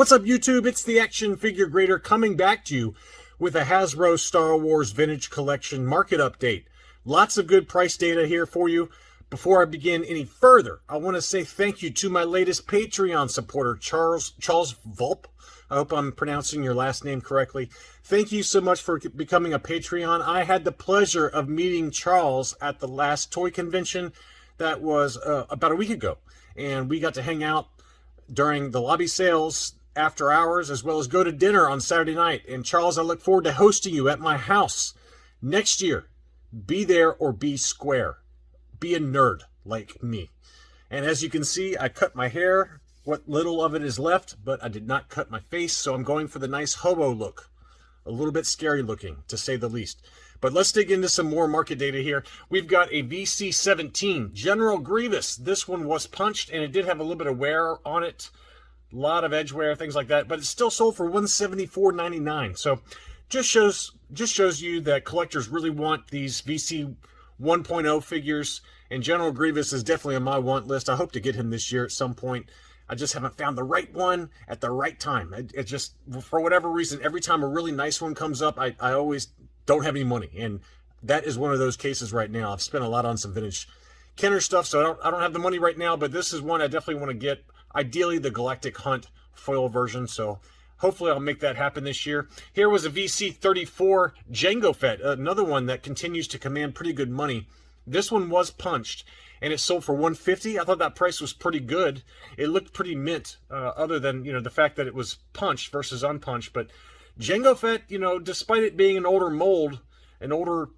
What's up, YouTube? It's the Action Figure Grader coming back to you with a Hasbro Star Wars Vintage Collection market update. Lots of good price data here for you. Before I begin any further, I want to say thank you to my latest Patreon supporter, Charles Volp. I hope I'm pronouncing your last name correctly. Thank you so much for becoming a Patreon. I had the pleasure of meeting Charles at the last toy convention that was about a week ago. And we got to hang out during the lobby sales after hours, as well as go to dinner on Saturday night. And Charles, I look forward to hosting you at my house next year. Be there or be square. Be a nerd like me. And as you can see, I cut my hair. What little of it is left, but I did not cut my face, so I'm going for the nice hobo look. A little bit scary looking, to say the least. But let's dig into some more market data here. We've got a VC-17 General Grievous. This one was punched, and it did have a little bit of wear on it. A lot of edge wear, things like that. But it's still sold for $174.99. So just shows you that collectors really want these VC 1.0 figures. And General Grievous is definitely on my want list. I hope to get him this year at some point. I just haven't found the right one at the right time. It just, for whatever reason, every time a really nice one comes up, I always don't have any money. And that is one of those cases right now. I've spent a lot on some vintage Kenner stuff, so I don't have the money right now, but this is one I definitely want to get. Ideally, the Galactic Hunt foil version, so hopefully I'll make that happen this year. Here was a VC-34 Jango Fett, another one that continues to command pretty good money. This one was punched, and it sold for $150. I thought that price was pretty good. It looked pretty mint, other than, the fact that it was punched versus unpunched. But Jango Fett, despite it being an older mold, an older,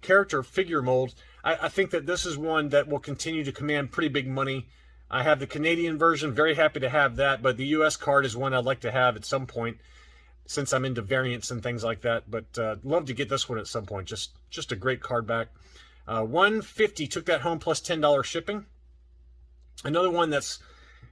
character figure mold, I think that this is one that will continue to command pretty big money. I have the Canadian version, very happy to have that, but the US card is one I'd like to have at some point, since I'm into variants and things like that. But love to get this one at some point. Just a great card back. $150, took that home plus $10 shipping. Another one that's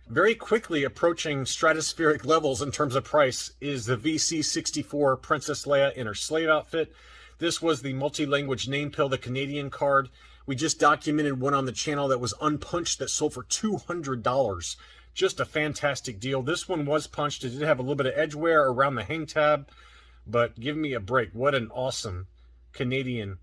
very quickly approaching stratospheric levels in terms of price is the VC-64 Princess Leia in her slave outfit. This was the multi-language name pill, the Canadian card. We just documented one on the channel that was unpunched that sold for $200. Just a fantastic deal. This one was punched. It did have a little bit of edge wear around the hang tab, but give me a break. What an awesome Canadian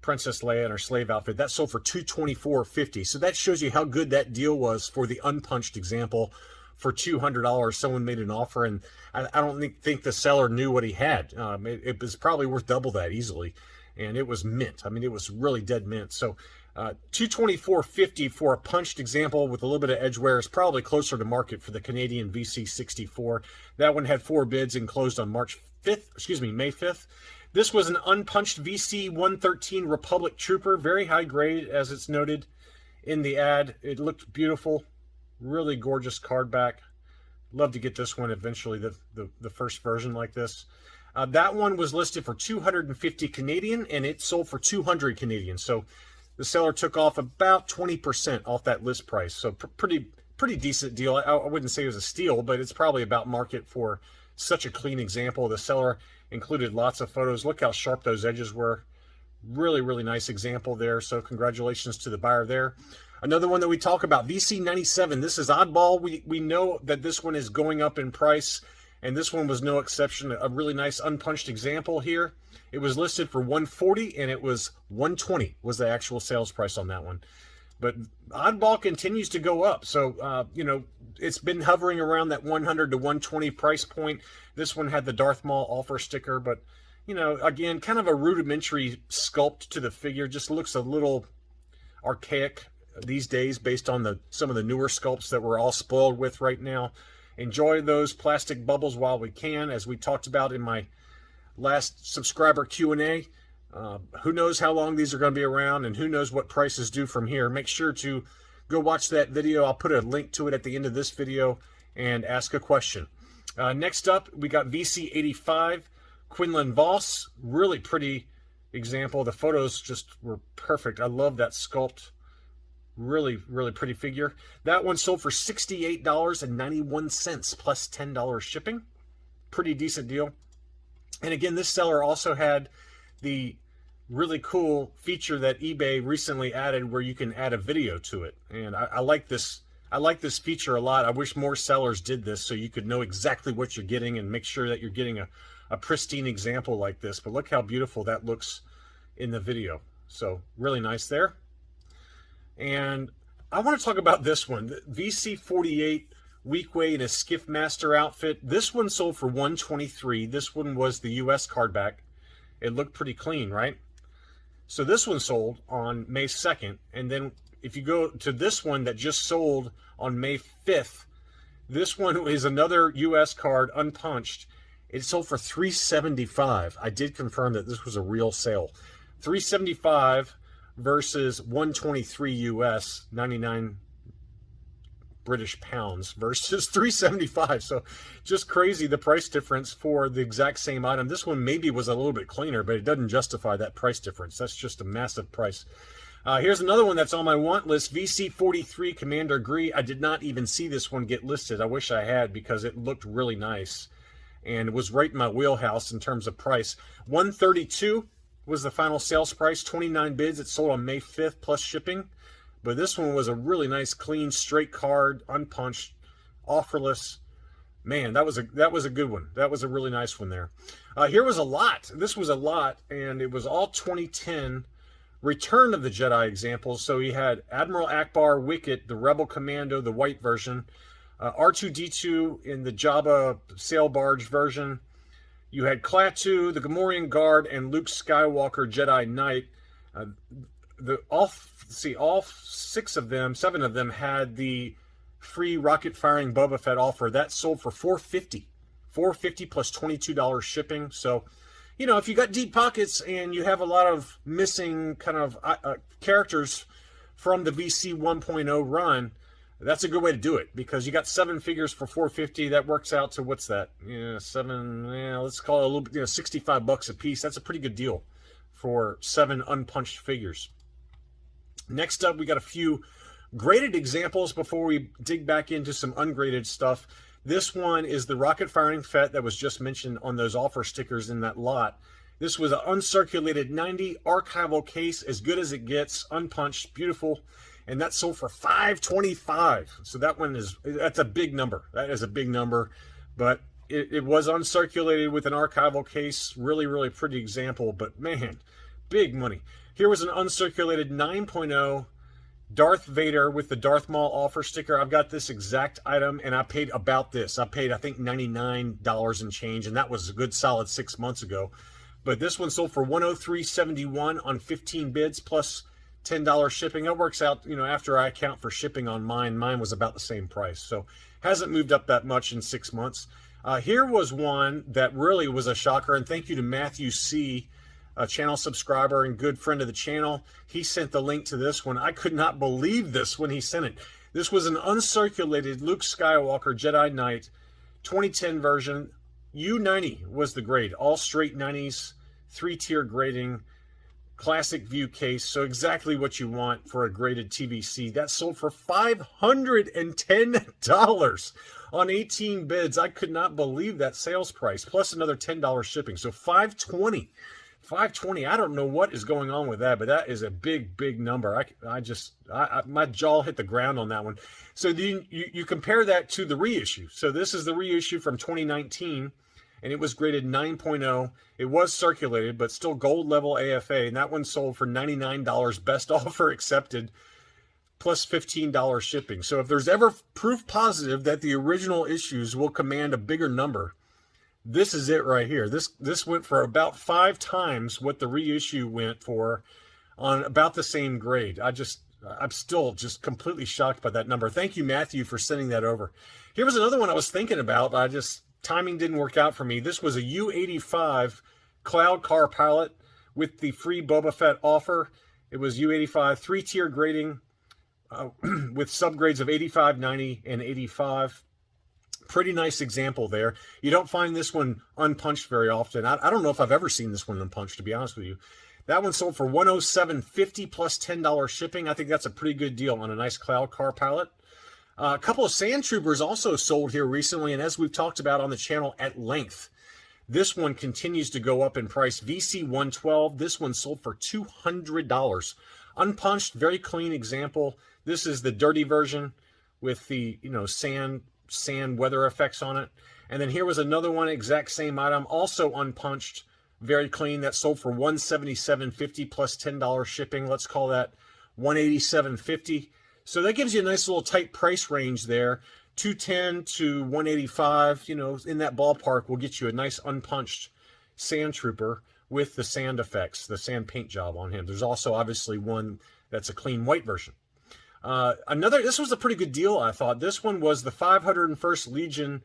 Princess Leia in her slave outfit. That sold for $224.50. So that shows you how good that deal was for the unpunched example. For $200, someone made an offer, and I don't think the seller knew what he had. It was probably worth double that easily, and it was mint. I mean, it was really dead mint. So $224.50 for a punched example with a little bit of edge wear is probably closer to market for the Canadian VC-64. That one had 4 bids and closed on May 5th. This was an unpunched VC-113 Republic Trooper, very high grade, as it's noted in the ad. It looked beautiful, really gorgeous card back. Love to get this one eventually, the first version like this. That one was listed for $250 Canadian, and it sold for $200 Canadian. So the seller took off about 20% off that list price. So pretty decent deal. I wouldn't say it was a steal, but it's probably about market for such a clean example. The seller included lots of photos. Look how sharp those edges were. Really nice example there. So congratulations to the buyer there. Another one that we talk about, VC-97. This is oddball. We know that this one is going up in price, and this one was no exception. A really nice unpunched example here. It was listed for $140, and it was $120 was the actual sales price on that one. But oddball continues to go up. So, it's been hovering around that $100 to $120 price point. This one had the Darth Maul offer sticker, but, again, kind of a rudimentary sculpt to the figure. Just looks a little archaic these days based on some of the newer sculpts that we're all spoiled with right now. Enjoy those plastic bubbles while we can, as we talked about in my last subscriber Q&A. Who knows how long these are going to be around, and who knows what prices do from here. Make sure to go watch that video. I'll put a link to it at the end of this video and ask a question. Next up, we got VC-85 Quinlan Voss. Really pretty example. The photos just were perfect. I love that sculpt. Really pretty figure. That one sold for $68.91 plus $10 shipping. Pretty decent deal. And again, this seller also had the really cool feature that eBay recently added where you can add a video to it. And I like this I like this feature a lot. I wish more sellers did this so you could know exactly what you're getting and make sure that you're getting a pristine example like this. But look how beautiful that looks in the video. So really nice there. And I want to talk about this one, the VC48 Weequay in a Skiff Master outfit. This one sold for $123. This one was the US card back. It looked pretty clean, right? So this one sold on May 2nd. And then if you go to this one that just sold on May 5th, this one is another US card, unpunched. It sold for $375. I did confirm that this was a real sale. $375 versus $123 US, 99 British pounds versus $375. So just crazy, the price difference for the exact same item. This one maybe was a little bit cleaner, but it doesn't justify that price difference. That's just a massive price. Here's another one that's on my want list, VC43 Commander Gree. I did not even see this one get listed. I wish I had, because it looked really nice and it was right in my wheelhouse in terms of price. $132 was the final sales price, 29 bids. It sold on May 5th plus shipping. But this one was a really nice, clean, straight card, unpunched, offerless. Man, that was a good one. That was a really nice one there. Here was a lot. This was a lot, and it was all 2010 Return of the Jedi examples. So you had Admiral Akbar, Wicket, the Rebel Commando, the white version, R2-D2 in the Jabba sail barge version. You had Klaatu, the Gamorrean Guard, and Luke Skywalker, Jedi Knight. All 7 of them had the free rocket firing Boba Fett offer. That sold for $450. $450 plus $22 shipping. So, you know, if you got deep pockets and you have a lot of missing kind of characters from the VC 1.0 run, that's a good way to do it, because you got 7 figures for $450. That works out to, what's that? Yeah, let's call it a little bit, $65 a piece. That's a pretty good deal for 7 unpunched figures. Next up, we got a few graded examples before we dig back into some ungraded stuff. This one is the rocket firing Fett that was just mentioned on those offer stickers in that lot. This was an uncirculated 90 archival case, as good as it gets, unpunched, beautiful, and that sold for $525. So that's a big number. That is a big number, but it was uncirculated with an archival case. Really, really pretty example, but man, big money. Here was an uncirculated 9.0 Darth Vader with the Darth Maul offer sticker. I've got this exact item, and I paid about this. I paid, I think, $99 and change, and that was a good solid 6 months ago. But this one sold for $103.71 on 15 bids plus $10 shipping. That works out, after I account for shipping on mine. Mine was about the same price, so hasn't moved up that much in 6 months. Here was one that really was a shocker, and thank you to Matthew C., a channel subscriber and good friend of the channel. He sent the link to this one. I could not believe this when he sent it. This was an uncirculated Luke Skywalker Jedi Knight 2010 version. U90 was the grade. All straight 90s, 3-tier grading, classic view case. So exactly what you want for a graded TVC. That sold for $510 on 18 bids. I could not believe that sales price, plus another $10 shipping. So $520. I don't know what is going on with that, but that is a big, big number. My jaw hit the ground on that one. So you compare that to the reissue. So this is the reissue from 2019, and it was graded 9.0. It was circulated, but still gold level AFA, and that one sold for $99, best offer accepted, plus $15 shipping. So if there's ever proof positive that the original issues will command a bigger number, this is it right here. This went for about 5 times what the reissue went for on about the same grade. I'm still just completely shocked by that number. Thank you, Matthew, for sending that over. Here was another one I was thinking about. Timing didn't work out for me. This was a U85 Cloud Car Pilot with the free Boba Fett offer. It was U85, 3-tier grading with subgrades of 85, 90, and 85. Pretty nice example there. You don't find this one unpunched very often. I don't know if I've ever seen this one unpunched, to be honest with you. That one sold for $107.50 plus $10 shipping. I think that's a pretty good deal on a nice Cloud Car Pilot. A couple of Sand Troopers also sold here recently, and as we've talked about on the channel at length, this one continues to go up in price. VC 112, this one sold for $200. Unpunched, very clean example. This is the dirty version with the, you know, sand weather effects on it. And then here was another one, exact same item, also unpunched, very clean, that sold for $177.50 plus $10 shipping. Let's call that $187.50. So that gives you a nice little tight price range there. $210 to $185, you know, in that ballpark will get you a nice unpunched sand trooper with the sand effects, the sand paint job on him. There's also obviously one that's a clean white version. This was a pretty good deal, I thought. This one was the 501st Legion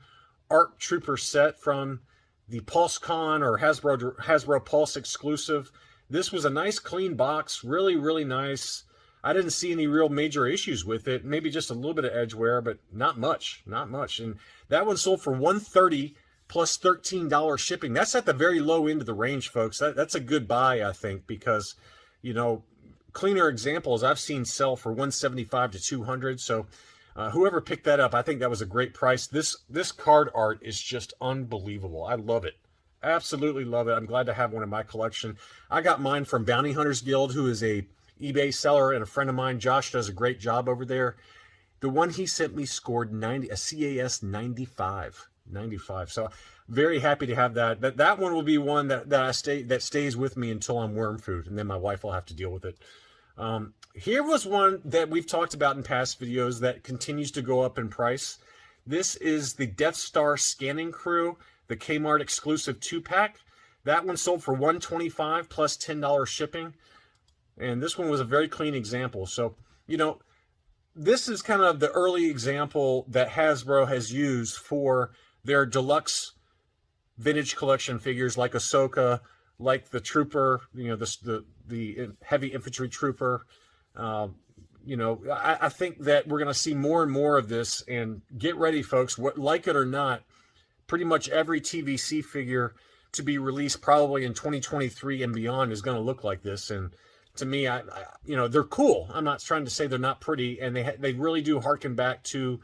ARC Trooper set from the PulseCon or Hasbro Pulse exclusive. This was a nice clean box, really, really nice. I didn't see any real major issues with it. Maybe just a little bit of edge wear, but not much, not much. And that one sold for $130 plus $13 shipping. That's at the very low end of the range, folks. That's a good buy, I think, because, you know, cleaner examples I've seen sell for $175 to $200. So whoever picked that up, I think that was a great price. This card art is just unbelievable. I love it. Absolutely love it. I'm glad to have one in my collection. I got mine from Bounty Hunters Guild, who is a eBay seller and a friend of mine. Josh does a great job over there. The one he sent me scored a CAS 95. So very happy to have that. That one will be one that stays with me until I'm worm food, and then my wife will have to deal with it. Here was one that we've talked about in past videos that continues to go up in price. This is the Death Star Scanning Crew, the Kmart exclusive 2-pack. That one sold for $125 plus $10 shipping. And this one was a very clean example. So, you know, this is kind of the early example that Hasbro has used for their deluxe vintage collection figures like Ahsoka, like the Trooper, you know, the heavy infantry Trooper. You know, I think that we're going to see more and more of this. And get ready, folks. Like it or not, pretty much every TVC figure to be released probably in 2023 and beyond is going to look like this. And to me, you know, they're cool. I'm not trying to say they're not pretty, and they really do harken back to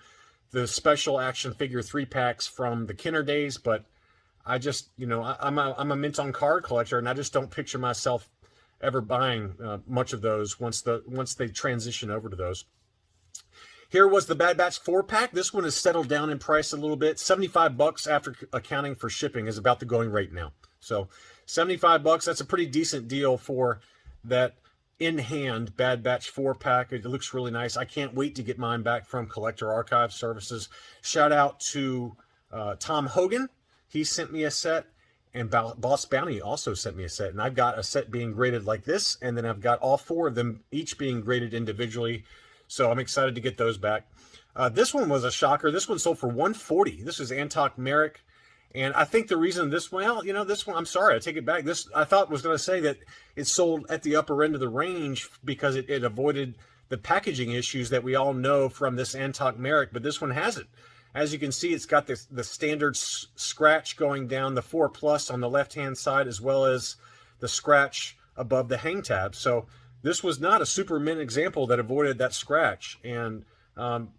the special action figure 3-packs from the Kenner days. But I just, you know, I'm a mint on card collector, and I just don't picture myself ever buying much of those once they transition over to those. Here was the Bad Batch 4-pack. This one has settled down in price a little bit. $75 after accounting for shipping is about the going rate now. So $75, that's a pretty decent deal for that in-hand Bad Batch 4-pack. It looks really nice. I can't wait to get mine back from Collector Archive Services. Shout out to Tom Hogan. He sent me a set, and Boss Bounty also sent me a set. And I've got a set being graded like this, and then I've got all 4 of them each being graded individually. So I'm excited to get those back. This one was a shocker. This one sold for $140. This is Antok Merrick. And I think the reason this one, well, you know, this one, I'm sorry, I take it back. This, I thought was going to say that it sold at the upper end of the range because it avoided the packaging issues that we all know from this Antok Merrick, but this one hasn't. As you can see, it's got the standard scratch going down the 4+ on the left-hand side, as well as the scratch above the hang tab. So this was not a super mint example that avoided that scratch. And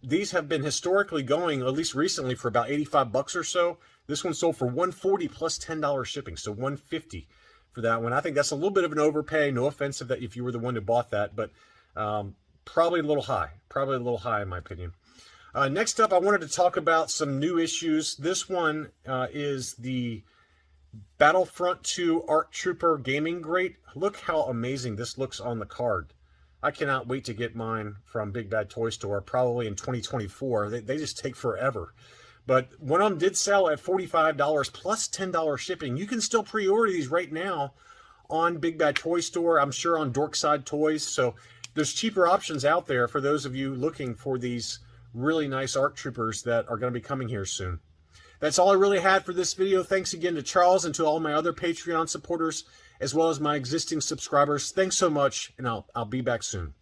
these have been historically going, at least recently, for about $85 or so. This one sold for $140 plus $10 shipping, so $150 for that one. I think that's a little bit of an overpay. No offense if you were the one who bought that, but probably a little high. Probably a little high in my opinion. Next up, I wanted to talk about some new issues. This one is the Battlefront 2 ARC Trooper Gaming Grate. Look how amazing this looks on the card. I cannot wait to get mine from Big Bad Toy Store, probably in 2024. They just take forever. But one of them did sell at $45 plus $10 shipping. You can still pre-order these right now on Big Bad Toy Store. I'm sure on Dorkside Toys. So there's cheaper options out there for those of you looking for these really nice ARC Troopers that are going to be coming here soon. That's all I really had for this video. Thanks again to Charles and to all my other Patreon supporters, as well as my existing subscribers. Thanks so much, and I'll be back soon.